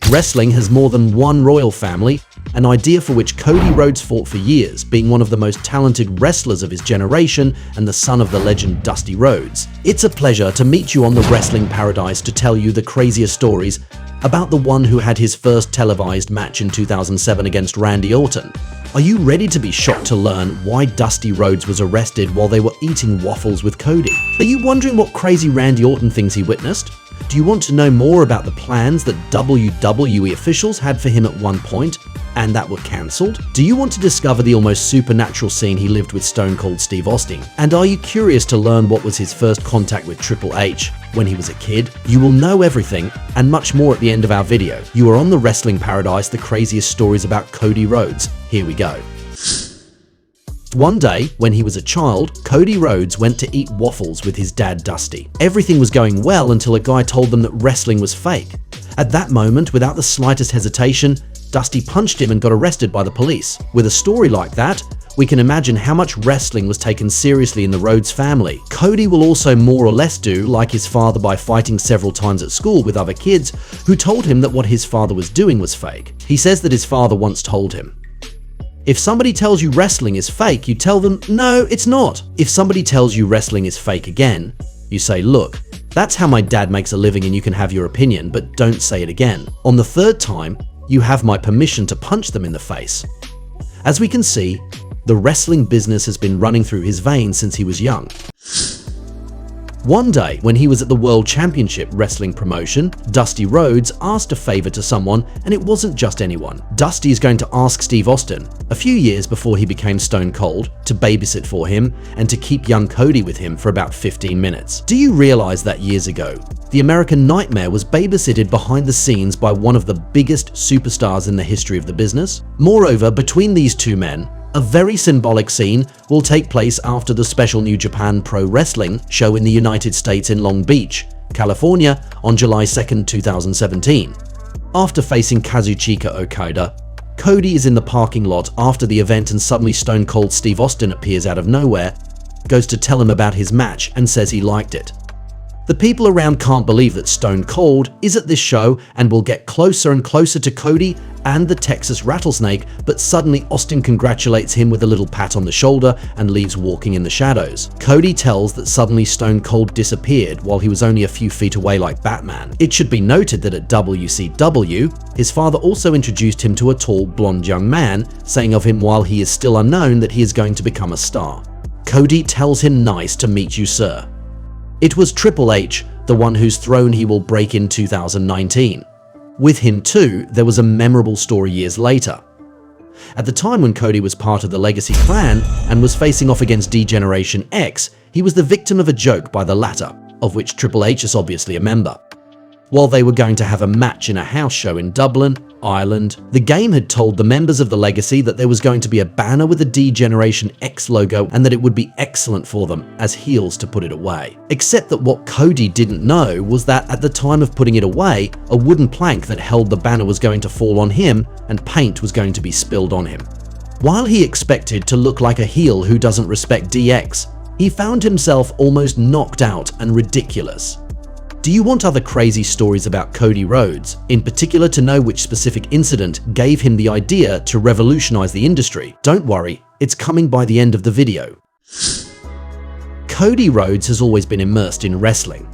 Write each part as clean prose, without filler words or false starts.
Wrestling has more than one royal family, an idea for which Cody Rhodes fought for years, being one of the most talented wrestlers of his generation and the son of the legend Dusty Rhodes. It's a pleasure to meet you on the Wrestling Paradise to tell you the craziest stories about the one who had his first televised match in 2007 against Randy Orton. Are you ready to be shocked to learn why Dusty Rhodes was arrested while they were eating waffles with Cody? Are you wondering what crazy Randy Orton things he witnessed? Do you want to know more about the plans that WWE officials had for him at one point and that were cancelled? Do you want to discover the almost supernatural scene he lived with Stone Cold Steve Austin? And are you curious to learn what was his first contact with Triple H when he was a kid? You will know everything and much more at the end of our video. You are on the Wrestling Paradise, the craziest stories about Cody Rhodes. Here we go. One day, when he was a child, Cody Rhodes went to eat waffles with his dad Dusty. Everything was going well until a guy told them that wrestling was fake. At that moment, without the slightest hesitation, Dusty punched him and got arrested by the police. With a story like that, we can imagine how much wrestling was taken seriously in the Rhodes family. Cody will also more or less do like his father by fighting several times at school with other kids who told him that what his father was doing was fake. He says that his father once told him, "If somebody tells you wrestling is fake, you tell them, no, it's not." If somebody tells you wrestling is fake again, you say, "Look, that's how my dad makes a living and you can have your opinion, but don't say it again." On the third time, you have my permission to punch them in the face. As we can see, the wrestling business has been running through his veins since he was young. One day, when he was at the World Championship Wrestling promotion, Dusty Rhodes asked a favor to someone, and it wasn't just anyone. Dusty is going to ask Steve Austin, a few years before he became Stone Cold, to babysit for him and to keep young Cody with him for about 15 minutes. Do you realize that years ago, the American Nightmare was babysitted behind the scenes by one of the biggest superstars in the history of the business? Moreover, between these two men, a very symbolic scene will take place after the special New Japan Pro Wrestling show in the United States in Long Beach, California on July 2nd, 2017. After facing Kazuchika Okada, Cody is in the parking lot after the event and suddenly Stone Cold Steve Austin appears out of nowhere, goes to tell him about his match and says he liked it. The people around can't believe that Stone Cold is at this show and will get closer and closer to Cody and the Texas Rattlesnake, but suddenly Austin congratulates him with a little pat on the shoulder and leaves walking in the shadows. Cody tells that suddenly Stone Cold disappeared while he was only a few feet away like Batman. It should be noted that at WCW, his father also introduced him to a tall, blonde young man, saying of him while he is still unknown that he is going to become a star. Cody tells him, "Nice to meet you, sir." It was Triple H, the one whose throne he will break in 2019. With him too, there was a memorable story years later. At the time when Cody was part of the Legacy clan and was facing off against D-Generation X, he was the victim of a joke by the latter, of which Triple H is obviously a member. While they were going to have a match in a house show in Dublin, Ireland, the game had told the members of the Legacy that there was going to be a banner with a D-Generation X logo and that it would be excellent for them as heels to put it away. Except that what Cody didn't know was that at the time of putting it away, a wooden plank that held the banner was going to fall on him and paint was going to be spilled on him. While he expected to look like a heel who doesn't respect DX, he found himself almost knocked out and ridiculous. Do you want other crazy stories about Cody Rhodes, in particular to know which specific incident gave him the idea to revolutionize the industry? Don't worry, it's coming by the end of the video. Cody Rhodes has always been immersed in wrestling,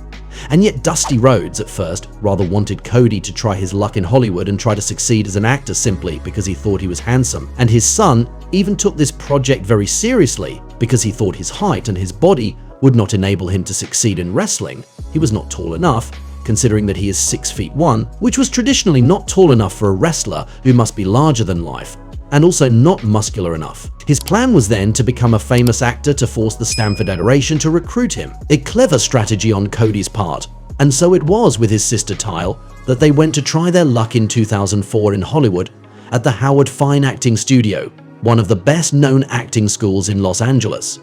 and yet Dusty Rhodes at first rather wanted Cody to try his luck in Hollywood and try to succeed as an actor simply because he thought he was handsome, and his son even took this project very seriously because he thought his height and his body would not enable him to succeed in wrestling. He was not tall enough, considering that he is 6'1", which was traditionally not tall enough for a wrestler who must be larger than life, and also not muscular enough. His plan was then to become a famous actor to force the Stamford Federation to recruit him. A clever strategy on Cody's part, and so it was with his sister Tyle that they went to try their luck in 2004 in Hollywood at the Howard Fine Acting Studio, one of the best known acting schools in Los Angeles.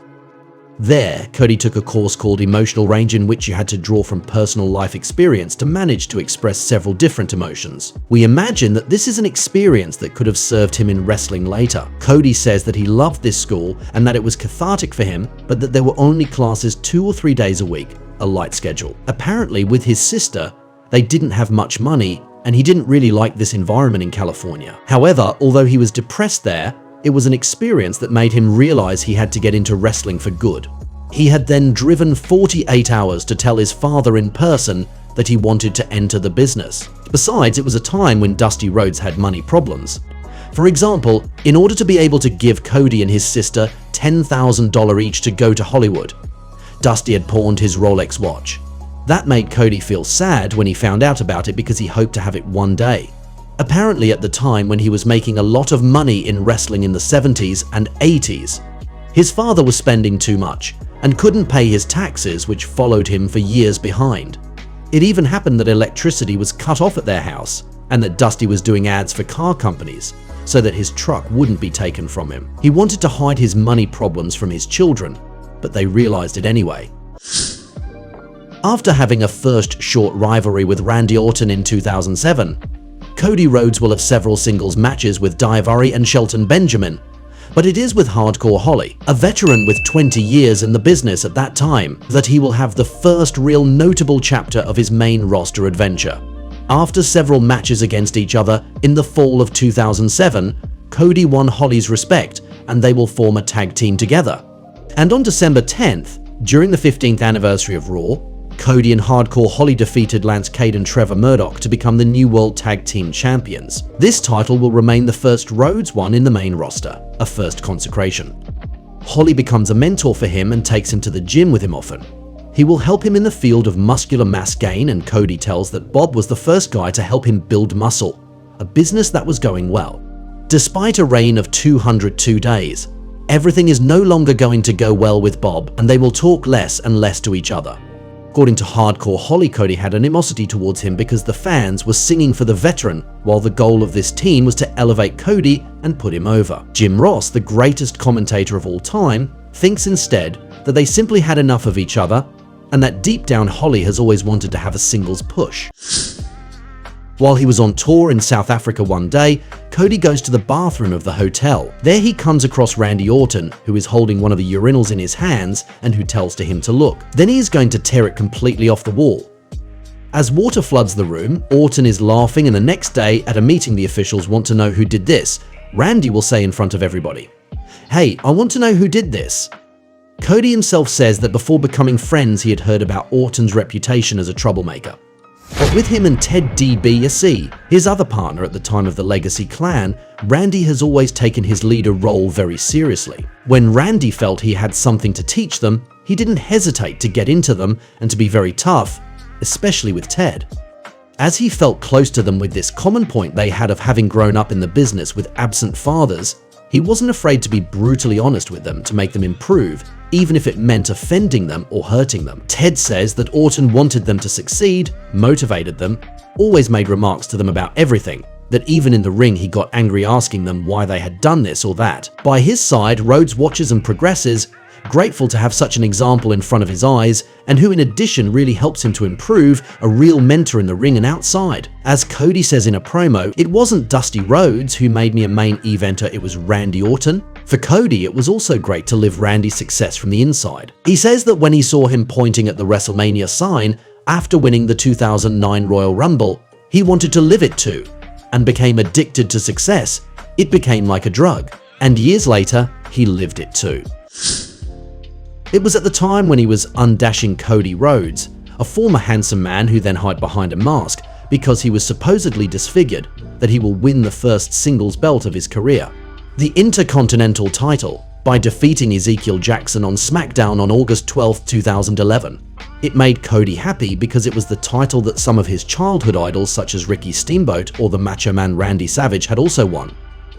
There, Cody took a course called Emotional Range in which you had to draw from personal life experience to manage to express several different emotions. We imagine that this is an experience that could have served him in wrestling later. Cody says that he loved this school and that it was cathartic for him, but that there were only classes 2 or 3 days a week, a light schedule. Apparently, with his sister, they didn't have much money and he didn't really like this environment in California. However, although he was depressed there, it was an experience that made him realize he had to get into wrestling for good. He had then driven 48 hours to tell his father in person that he wanted to enter the business. Besides, it was a time when Dusty Rhodes had money problems. For example, in order to be able to give Cody and his sister $10,000 each to go to Hollywood, Dusty had pawned his Rolex watch. That made Cody feel sad when he found out about it because he hoped to have it one day. Apparently at the time when he was making a lot of money in wrestling in the 70s and 80s, his father was spending too much and couldn't pay his taxes, which followed him for years behind. It even happened that electricity was cut off at their house and that Dusty was doing ads for car companies so that his truck wouldn't be taken from him. He wanted to hide his money problems from his children, but they realized it anyway. After having a first short rivalry with Randy Orton in 2007, Cody Rhodes will have several singles matches with Daivari and Shelton Benjamin, but it is with Hardcore Holly, a veteran with 20 years in the business at that time, that he will have the first real notable chapter of his main roster adventure. After several matches against each other in the fall of 2007, Cody won Holly's respect and they will form a tag team together. And on December 10th, during the 15th anniversary of Raw, Cody and Hardcore Holly defeated Lance Cade and Trevor Murdoch to become the new World Tag Team Champions. This title will remain the first Rhodes won in the main roster, a first consecration. Holly becomes a mentor for him and takes him to the gym with him often. He will help him in the field of muscular mass gain, and Cody tells that Bob was the first guy to help him build muscle, a business that was going well. Despite a reign of 202 days, everything is no longer going to go well with Bob, and they will talk less and less to each other. According to Hardcore Holly, Cody had animosity towards him because the fans were singing for the veteran, while the goal of this team was to elevate Cody and put him over. Jim Ross, the greatest commentator of all time, thinks instead that they simply had enough of each other, and that deep down Holly has always wanted to have a singles push. While he was on tour in South Africa one day, Cody goes to the bathroom of the hotel. There he comes across Randy Orton, who is holding one of the urinals in his hands and who tells to him to look. Then he is going to tear it completely off the wall. As water floods the room, Orton is laughing, and the next day at a meeting the officials want to know who did this. Randy will say in front of everybody, "Hey, I want to know who did this." Cody himself says that before becoming friends he had heard about Orton's reputation as a troublemaker. But with him and Ted DiBiase, his other partner at the time of the Legacy Clan, Randy has always taken his leader role very seriously. When Randy felt he had something to teach them, he didn't hesitate to get into them and to be very tough, especially with Ted. As he felt close to them with this common point they had of having grown up in the business with absent fathers, he wasn't afraid to be brutally honest with them to make them improve, even if it meant offending them or hurting them. Ted says that Orton wanted them to succeed, motivated them, always made remarks to them about everything, that even in the ring he got angry asking them why they had done this or that. By his side, Rhodes watches and progresses, grateful to have such an example in front of his eyes, and who in addition really helps him to improve, a real mentor in the ring and outside. As Cody says in a promo, "It wasn't Dusty Rhodes who made me a main eventer, it was Randy Orton." For Cody, it was also great to live Randy's success from the inside. He says that when he saw him pointing at the WrestleMania sign after winning the 2009 Royal Rumble, he wanted to live it too, and became addicted to success. It became like a drug, and years later, he lived it too. It was at the time when he was undashing Cody Rhodes, a former handsome man who then hid behind a mask because he was supposedly disfigured, that he will win the first singles belt of his career, the Intercontinental title, by defeating Ezekiel Jackson on SmackDown on August 12, 2011. It made Cody happy because it was the title that some of his childhood idols such as Ricky Steamboat or the Macho Man Randy Savage had also won.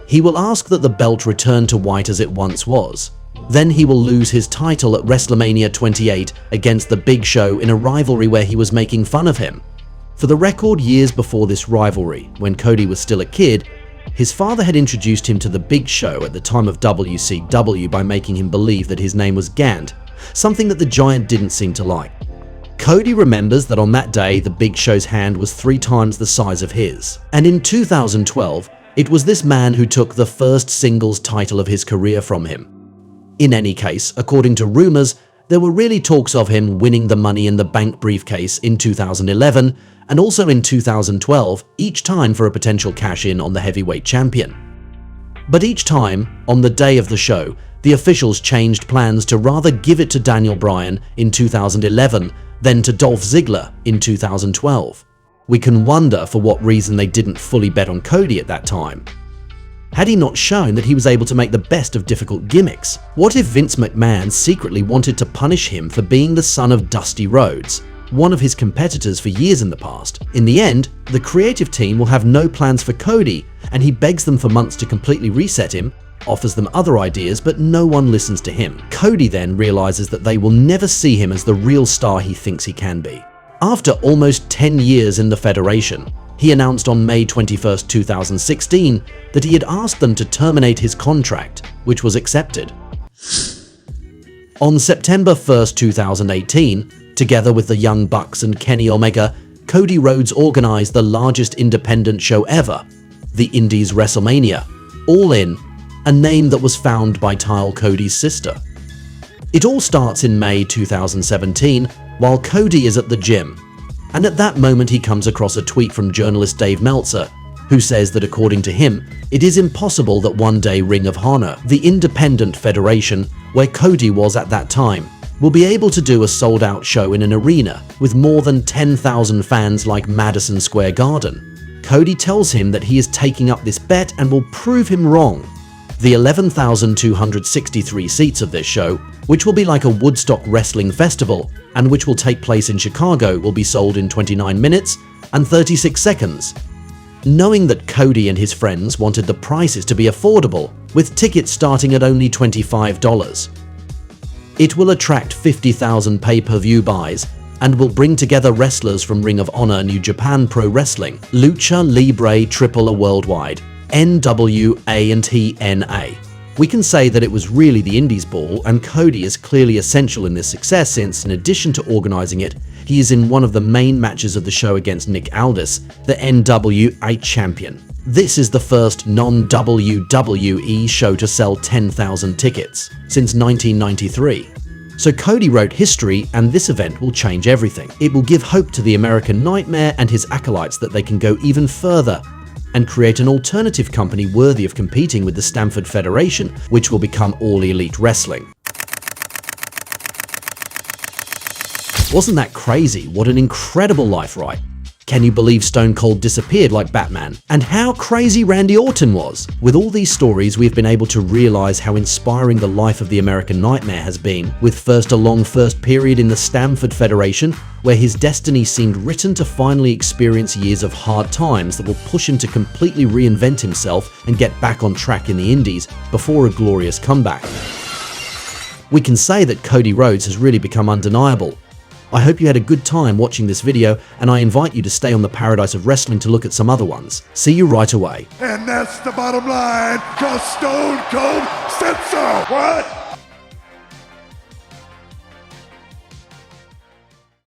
He will ask that the belt return to white as it once was. Then he will lose his title at WrestleMania 28 against The Big Show in a rivalry where he was making fun of him. For the record, years before this rivalry, when Cody was still a kid, his father had introduced him to The Big Show at the time of WCW by making him believe that his name was Gant, something that the Giant didn't seem to like. Cody remembers that on that day, The Big Show's hand was 3 times the size of his. And in 2012, it was this man who took the first singles title of his career from him. In any case, according to rumors, There were really talks of him winning the Money in the Bank briefcase in 2011 and also in 2012, each time for a potential cash-in on the heavyweight champion. But each time, on the day of the show, the officials changed plans to rather give it to Daniel Bryan in 2011 than to Dolph Ziggler in 2012. We can wonder for what reason they didn't fully bet on Cody at that time. Had he not shown that he was able to make the best of difficult gimmicks? What if Vince McMahon secretly wanted to punish him for being the son of Dusty Rhodes, one of his competitors for years in the past? In the end, the creative team will have no plans for Cody, and he begs them for months to completely reset him, offers them other ideas, but no one listens to him. Cody then realizes that they will never see him as the real star he thinks he can be. After almost 10 years in the Federation, he announced on May 21, 2016 that he had asked them to terminate his contract, which was accepted. On September 1, 2018, together with the Young Bucks and Kenny Omega, Cody Rhodes organized the largest independent show ever, the Indies WrestleMania, All In, a name that was found by Tyle Cody's sister. It all starts in May 2017 while Cody is at the gym, and at that moment he comes across a tweet from journalist Dave Meltzer, who says that according to him, it is impossible that one day Ring of Honor, the independent federation where Cody was at that time, will be able to do a sold-out show in an arena with more than 10,000 fans like Madison Square Garden. Cody tells him that he is taking up this bet and will prove him wrong. The 11,263 seats of this show, which will be like a Woodstock wrestling festival and which will take place in Chicago, will be sold in 29 minutes and 36 seconds. Knowing that Cody and his friends wanted the prices to be affordable, with tickets starting at only $25. It will attract 50,000 pay-per-view buys and will bring together wrestlers from Ring of Honor, New Japan Pro Wrestling, Lucha Libre AAA Worldwide, NWA and TNA. We can say that it was really the Indies ball, and Cody is clearly essential in this success since, in addition to organizing it, he is in one of the main matches of the show against Nick Aldis, the NWA champion. This is the first non-WWE show to sell 10,000 tickets since 1993. So Cody wrote history, and this event will change everything. It will give hope to the American Nightmare and his acolytes that they can go even further and create an alternative company worthy of competing with the Stamford Federation, which will become All Elite Wrestling. Wasn't that crazy? What an incredible life, right? Can you believe Stone Cold disappeared like Batman? And how crazy Randy Orton was? With all these stories, we've been able to realize how inspiring the life of the American Nightmare has been, with first a long period in the Stamford Federation, where his destiny seemed written to finally experience years of hard times that will push him to completely reinvent himself and get back on track in the Indies before a glorious comeback. We can say that Cody Rhodes has really become undeniable. I hope you had a good time watching this video, and I invite you to stay on the Paradise of Wrestling to look at some other ones. See you right away. And that's the bottom line, 'cause Stone Cold said so. What?